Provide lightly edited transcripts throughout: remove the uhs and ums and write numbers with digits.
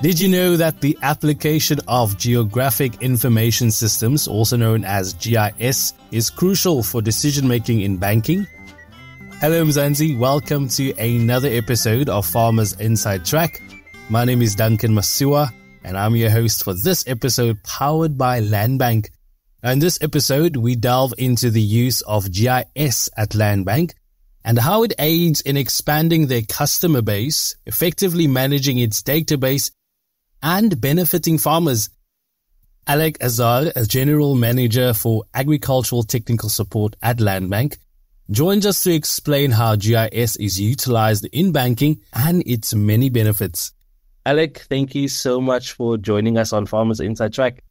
Did you know that the application of Geographic Information Systems, also known as GIS, is crucial for decision-making in banking? Hello Mzansi, welcome to another episode of Farmers Inside Track. My name is Duncan Masiwa and I'm your host for this episode powered by Landbank. In this episode, we delve into the use of GIS at Landbank and how it aids in expanding their customer base, effectively managing its database, and benefiting farmers. Alec Azar, as General Manager for Agricultural Technical Support at Landbank, joins us to explain how GIS is utilized in banking and its many benefits. Alec, thank you so much for joining us on Farmers Inside Track.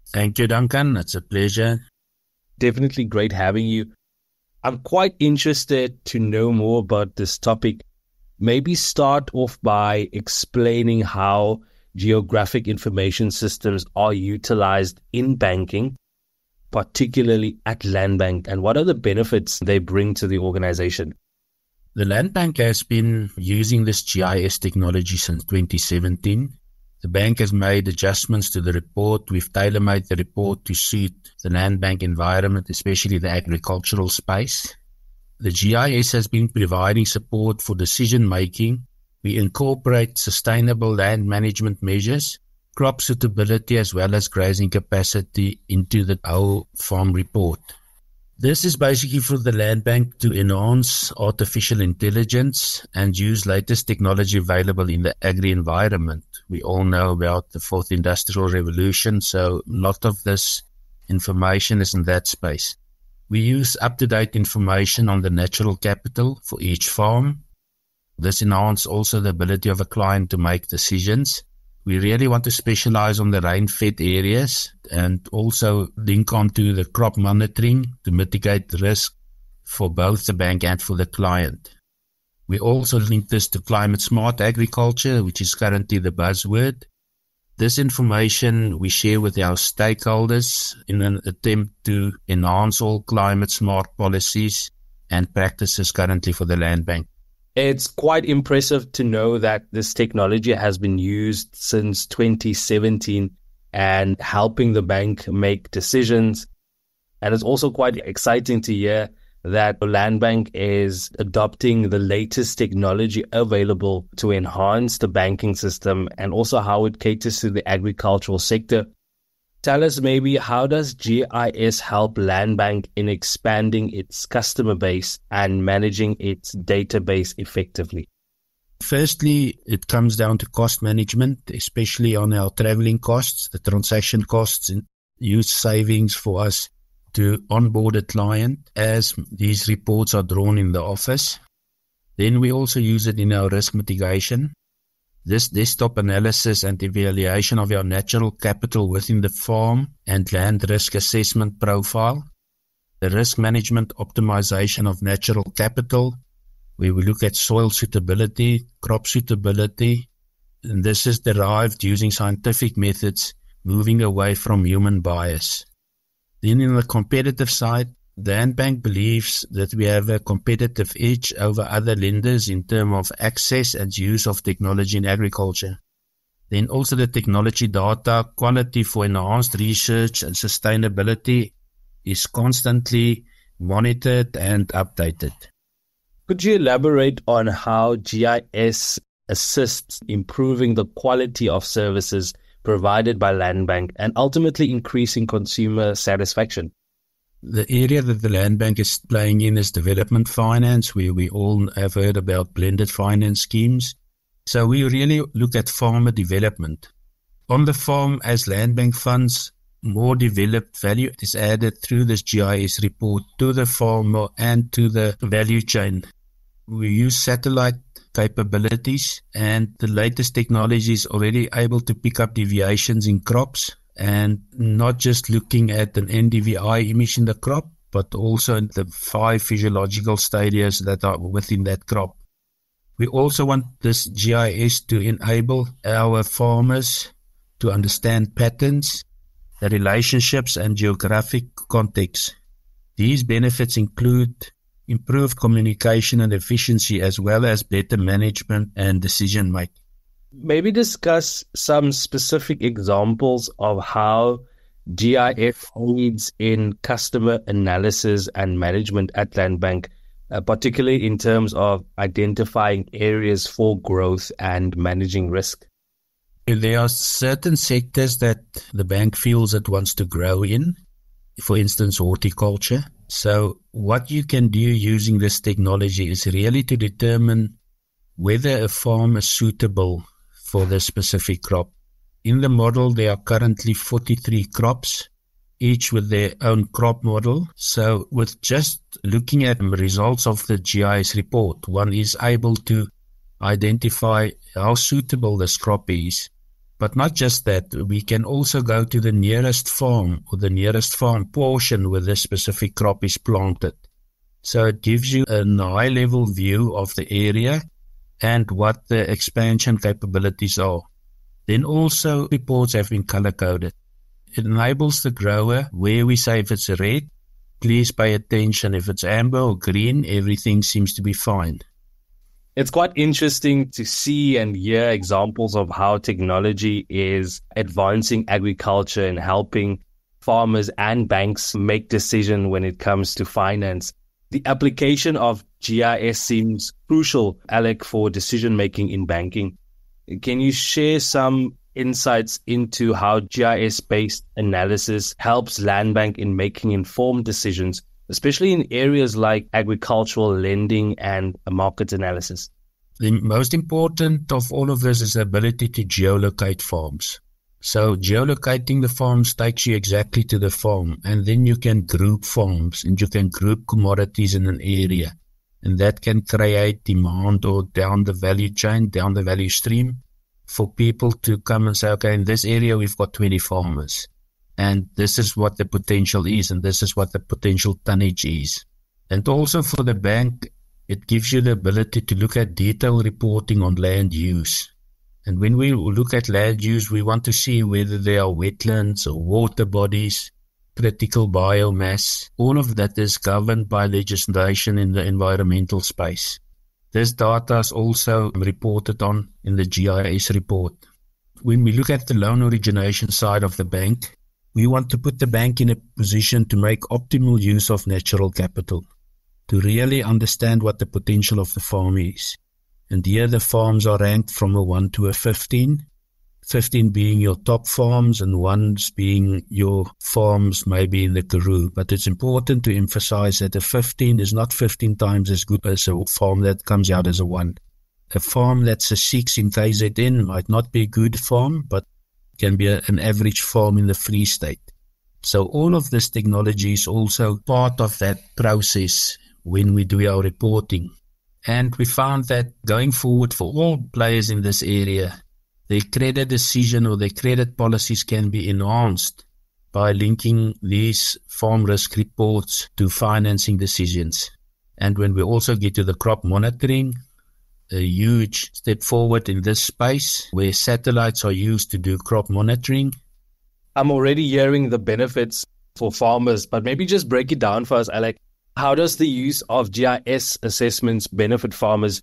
Thank you, Duncan. It's a pleasure. Definitely great having you. I'm quite interested to know more about this topic. Maybe start off by explaining how geographic information systems are utilized in banking, particularly at Landbank, and what are the benefits they bring to the organization? The Landbank has been using this GIS technology since 2017. The bank has made adjustments to the report. We've tailor-made the report to suit the Landbank environment, especially the agricultural space. The GIS has been providing support for decision-making. We incorporate sustainable land management measures, crop suitability, as well as grazing capacity into the whole farm report. This is basically for the Landbank to enhance artificial intelligence and use latest technology available in the agri-environment. We all know about the fourth industrial revolution, so a lot of this information is in that space. We use up-to-date information on the natural capital for each farm. This enhances also the ability of a client to make decisions. We really want to specialize on the rain-fed areas and also link onto the crop monitoring to mitigate risk for both the bank and for the client. We also link this to climate-smart agriculture, which is currently the buzzword. This information we share with our stakeholders in an attempt to enhance all climate-smart policies and practices currently for the Landbank. It's quite impressive to know that this technology has been used since 2017 and helping the bank make decisions. And it's also quite exciting to hear that the Landbank is adopting the latest technology available to enhance the banking system and also how it caters to the agricultural sector. Tell us maybe, how does GIS help Landbank in expanding its customer base and managing its database effectively? Firstly, it comes down to cost management, especially on our traveling costs, the transaction costs, and huge savings for us to onboard a client as these reports are drawn in the office. Then we also use it in our risk mitigation. This desktop analysis and evaluation of our natural capital within the farm and land risk assessment profile. The risk management optimization of natural capital, where we look at soil suitability, crop suitability, and this is derived using scientific methods, moving away from human bias. Then in the competitive side, the Landbank believes that we have a competitive edge over other lenders in terms of access and use of technology in agriculture. Then also the technology data quality for enhanced research and sustainability is constantly monitored and updated. Could you elaborate on how GIS assists improving the quality of services provided by Landbank and ultimately increasing consumer satisfaction? The area that the Landbank is playing in is development finance, where we all have heard about blended finance schemes. So we really look at farmer development. On the farm, as Landbank funds, more developed value is added through this GIS report to the farmer and to the value chain. We use satellite capabilities, and the latest technology is already able to pick up deviations in crops, and not just looking at an NDVI image in the crop, but also in the 5 physiological stadiums that are within that crop. We also want this GIS to enable our farmers to understand patterns, the relationships and geographic context. These benefits include improved communication and efficiency, as well as better management and decision making. Maybe discuss some specific examples of how GIS aids in customer analysis and management at Landbank, particularly in terms of identifying areas for growth and managing risk. There are certain sectors that the bank feels it wants to grow in, for instance, horticulture. So what you can do using this technology is really to determine whether a farm is suitable for the specific crop. In the model, there are currently 43 crops, each with their own crop model. So with just looking at the results of the GIS report, one is able to identify how suitable this crop is. But not just that, we can also go to the nearest farm or the nearest farm portion where this specific crop is planted. So it gives you a high-level view of the area and what the expansion capabilities are. Then also reports have been color-coded. It enables the grower, where we say if it's red, please pay attention. If it's amber or green, everything seems to be fine. It's quite interesting to see and hear examples of how technology is advancing agriculture and helping farmers and banks make decisions when it comes to finance. The application of GIS seems crucial, Alec, for decision-making in banking. Can you share some insights into how GIS-based analysis helps Landbank in making informed decisions, especially in areas like agricultural lending and market analysis? The most important of all of this is the ability to geolocate farms. So geolocating the farms takes you exactly to the farm, and then you can group farms and you can group commodities in an area. And that can create demand or down the value chain, down the value stream, for people to come and say, okay, in this area we've got 20 farmers. And this is what the potential is, and this is what the potential tonnage is. And also for the bank, it gives you the ability to look at detailed reporting on land use. And when we look at land use, we want to see whether there are wetlands or water bodies, critical biomass. All of that is governed by legislation in the environmental space. This data is also reported on in the GIS report. When we look at the loan origination side of the bank, we want to put the bank in a position to make optimal use of natural capital, to really understand what the potential of the farm is. And here the farms are ranked from a 1 to a 15. 15 being your top farms and 1s being your farms maybe in the Karoo. But it's important to emphasize that a 15 is not 15 times as good as a farm that comes out as a 1. A farm that's a 6 in KZN might not be a good farm, but can be an average farm in the Free State. So all of this technology is also part of that process when we do our reporting. And we found that going forward for all players in this area, their credit decision or their credit policies can be enhanced by linking these farm risk reports to financing decisions. And when we also get to the crop monitoring, a huge step forward in this space where satellites are used to do crop monitoring. I'm already hearing the benefits for farmers, but maybe just break it down for us, Alec. How does the use of GIS assessments benefit farmers,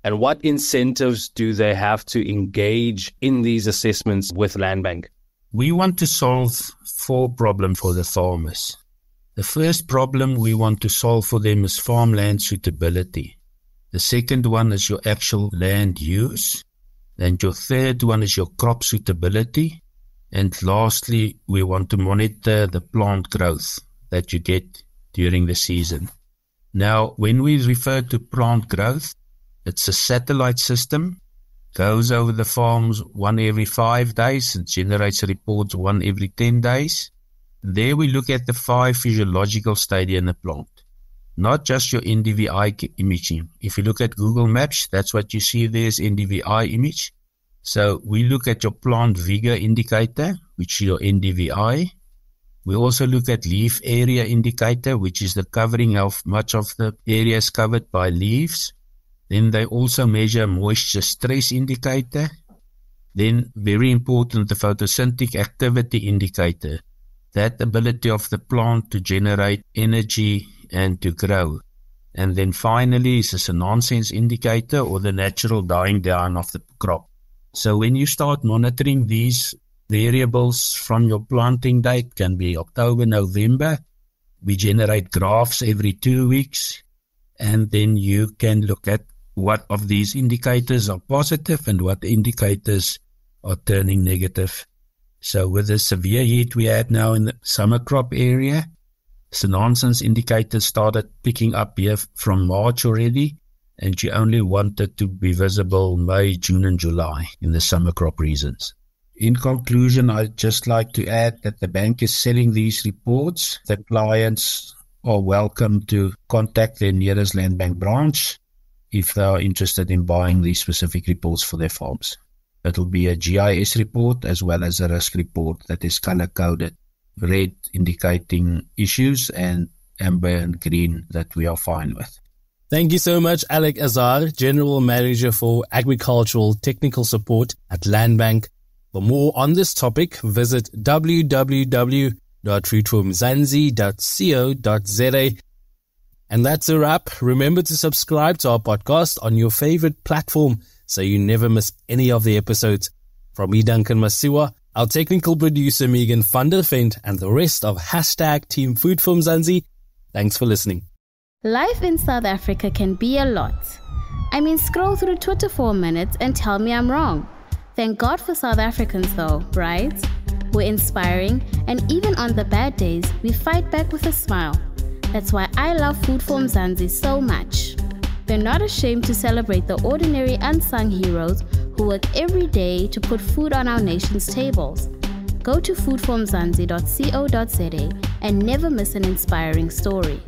and what incentives do they have to engage in these assessments with Landbank? We want to solve 4 problems for the farmers. The first problem we want to solve for them is farmland suitability. The second one is your actual land use. And your third one is your crop suitability. And lastly, we want to monitor the plant growth that you get during the season. Now, when we refer to plant growth, it's a satellite system, goes over the farms 1 every 5 days and generates reports 1 every 10 days. There we look at the 5 physiological stadia in the plant, not just your NDVI imaging. If you look at Google Maps, that's what you see there is NDVI image. So we look at your plant vigor indicator, which is your NDVI. We also look at leaf area indicator, which is the covering of much of the area is covered by leaves. Then they also measure moisture stress indicator. Then, very important, the photosynthetic activity indicator, that ability of the plant to generate energy and to grow. And then finally, is this a nonsense indicator or the natural dying down of the crop. So when you start monitoring these variables from your planting date, can be October, November, we generate graphs every 2 weeks, and then you can look at what of these indicators are positive and what indicators are turning negative. So with the severe heat we had now in the summer crop area, the nonsense indicators started picking up here from March already, and you only wanted to be visible May, June and July in the summer crop regions. In conclusion, I'd just like to add that the bank is selling these reports. The clients are welcome to contact their nearest land bank branch if they are interested in buying these specific reports for their farms. It will be a GIS report as well as a risk report that is color-coded, red indicating issues and amber and green that we are fine with. Thank you so much, Alec Azar, General Manager for Agricultural Technical Support at Landbank. For more on this topic, visit www.fruitformzansi.co.za. And that's a wrap. Remember to subscribe to our podcast on your favorite platform so you never miss any of the episodes. From me, Duncan Masiwa, our technical producer, Megan van der Vent, and the rest of #Team Food from Zanzi, thanks for listening. Life in South Africa can be a lot. I mean, scroll through Twitter for a minute and tell me I'm wrong. Thank God for South Africans though, right? We're inspiring, and even on the bad days, we fight back with a smile. That's why I love Food for Mzansi so much. They're not ashamed to celebrate the ordinary unsung heroes who work every day to put food on our nation's tables. Go to foodformzansi.co.za and never miss an inspiring story.